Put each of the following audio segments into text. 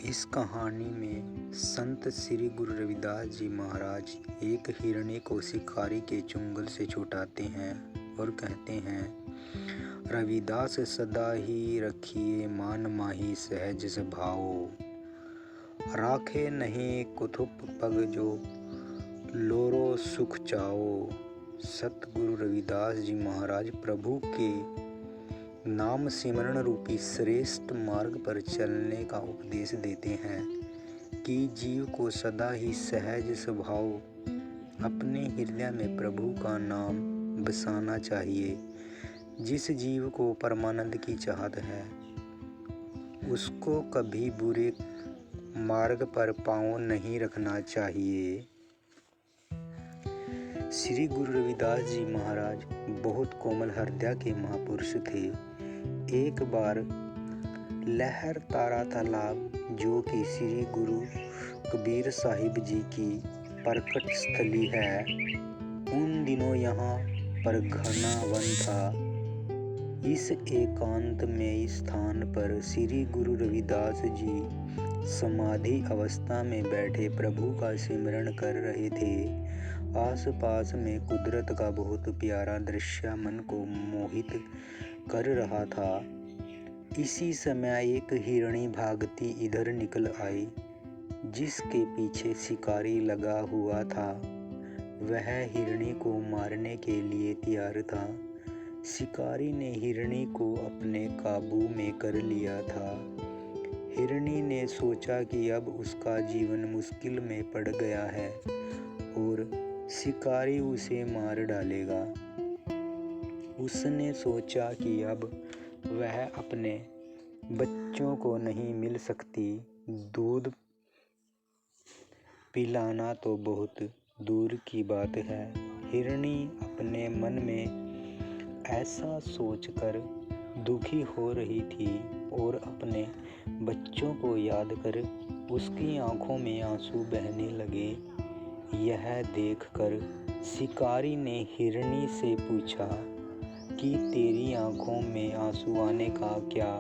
इस कहानी में संत श्री गुरु रविदास जी महाराज एक हिरणी को शिकारी के चुंगल से छुड़ाते हैं और कहते हैं, रविदास सदा ही रखिए मान माही सहज स्वभाव, राखे नहीं कुथुप पग जो लोरो सुख चाओ। सतगुरु रविदास जी महाराज प्रभु के नाम सिमरण रूपी श्रेष्ठ मार्ग पर चलने का उपदेश देते हैं कि जीव को सदा ही सहज स्वभाव अपने हृदय में प्रभु का नाम बसाना चाहिए। जिस जीव को परमानंद की चाहत है उसको कभी बुरे मार्ग पर पांव नहीं रखना चाहिए। श्री गुरु रविदास जी महाराज बहुत कोमल हृदय के महापुरुष थे। एक बार लहर तारा तालाब जो कि श्री गुरु कबीर साहिब जी की प्रकट स्थली है, उन दिनों यहाँ पर घना वन था। इस एकांत में स्थान पर श्री गुरु रविदास जी समाधि अवस्था में बैठे प्रभु का सिमरण कर रहे थे। आसपास में कुदरत का बहुत प्यारा दृश्य मन को मोहित कर रहा था। इसी समय एक हिरणी भागती इधर निकल आई, जिसके पीछे शिकारी लगा हुआ था। वह हिरणी को मारने के लिए तैयार था। शिकारी ने हिरणी को अपने काबू में कर लिया था। हिरणी ने सोचा कि अब उसका जीवन मुश्किल में पड़ गया है और शिकारी उसे मार डालेगा। उसने सोचा कि अब वह अपने बच्चों को नहीं मिल सकती, दूध पिलाना तो बहुत दूर की बात है। हिरणी अपने मन में ऐसा सोचकर दुखी हो रही थी और अपने बच्चों को याद कर उसकी आंखों में आंसू बहने लगे। यह देखकर शिकारी ने हिरणी से पूछा कि तेरी आंखों में आंसू आने का क्या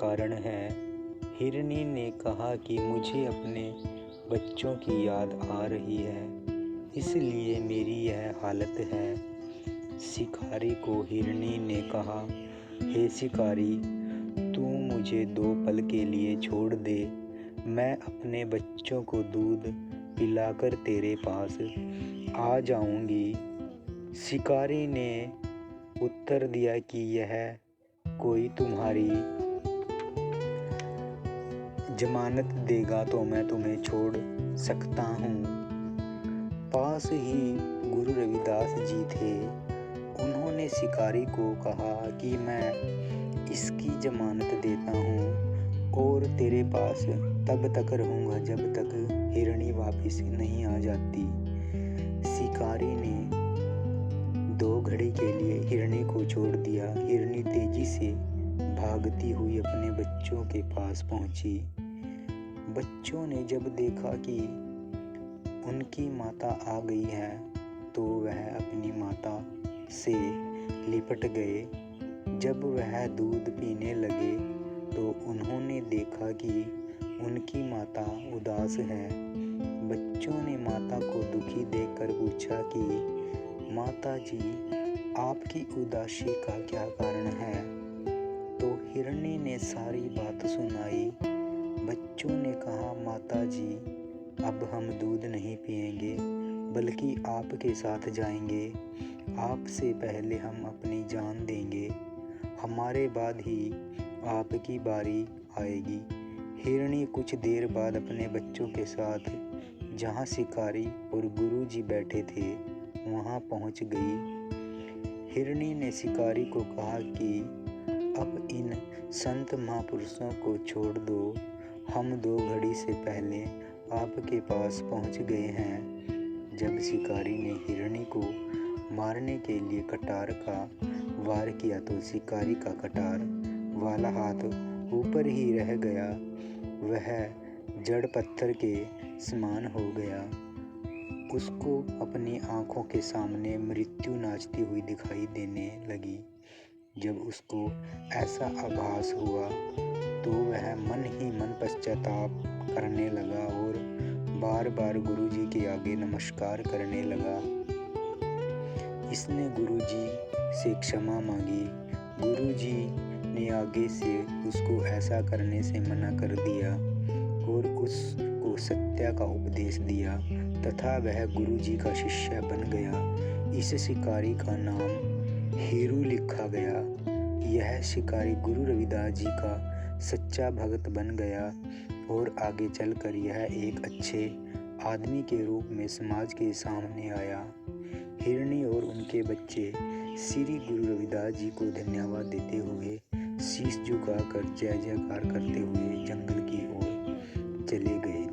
कारण है। हिरणी ने कहा कि मुझे अपने बच्चों की याद आ रही है, इसलिए मेरी यह हालत है। शिकारी को हिरणी ने कहा, हे शिकारी, तू मुझे 2 पल के लिए छोड़ दे, मैं अपने बच्चों को दूध पिलाकर तेरे पास आ जाऊंगी। शिकारी ने उत्तर दिया कि यह कोई तुम्हारी जमानत देगा तो मैं तुम्हें छोड़ सकता हूँ। पास ही गुरु रविदास जी थे। उन्होंने शिकारी को कहा कि मैं इसकी जमानत देता हूँ और तेरे पास तब तक रहूँगा जब तक हिरणी वापस नहीं आ जाती। शिकारी ने 2 घड़ी के लिए हिरणी को छोड़ दिया। हिरणी तेजी से भागती हुई अपने बच्चों के पास पहुंची। बच्चों ने जब देखा कि उनकी माता आ गई है तो वह अपनी माता से लिपट गए। जब वह दूध पीने लगे तो उन्होंने देखा कि उनकी माता उदास है। बच्चों ने माता को दुखी देखकर पूछा कि माता जी, आपकी उदासी का क्या कारण है। तो हिरणी ने सारी बात सुनाई। बच्चों ने कहा, माता जी, अब हम दूध नहीं पिएंगे बल्कि आपके साथ जाएंगे। आपसे पहले हम अपनी जान देंगे, हमारे बाद ही आपकी बारी आएगी। हिरणी कुछ देर बाद अपने बच्चों के साथ जहाँ शिकारी और गुरु जी बैठे थे वहाँ पहुँच गई। हिरणी ने शिकारी को कहा कि अब इन संत महापुरुषों को छोड़ दो, हम 2 घड़ी से पहले आपके पास पहुँच गए हैं। जब शिकारी ने हिरणी को मारने के लिए कटार का वार किया तो शिकारी का कटार वाला हाथ ऊपर ही रह गया। वह जड़ पत्थर के समान हो गया। उसको अपनी आंखों के सामने मृत्यु नाचती हुई दिखाई देने लगी। जब उसको ऐसा आभास हुआ तो वह मन ही मन पश्चाताप करने लगा और बार बार गुरुजी के आगे नमस्कार करने लगा। इसने गुरुजी से क्षमा मांगी। गुरुजी ने आगे से उसको ऐसा करने से मना कर दिया और उसको सत्य का उपदेश दिया तथा वह गुरुजी का शिष्य बन गया। इस शिकारी का नाम हीरू लिखा गया। यह शिकारी गुरु रविदास जी का सच्चा भक्त बन गया और आगे चलकर यह एक अच्छे आदमी के रूप में समाज के सामने आया। हिरणी और उनके बच्चे श्री गुरु रविदास जी को धन्यवाद देते हुए शीश झुकाकर जय जयकार करते हुए जंगल की ओर चले गए।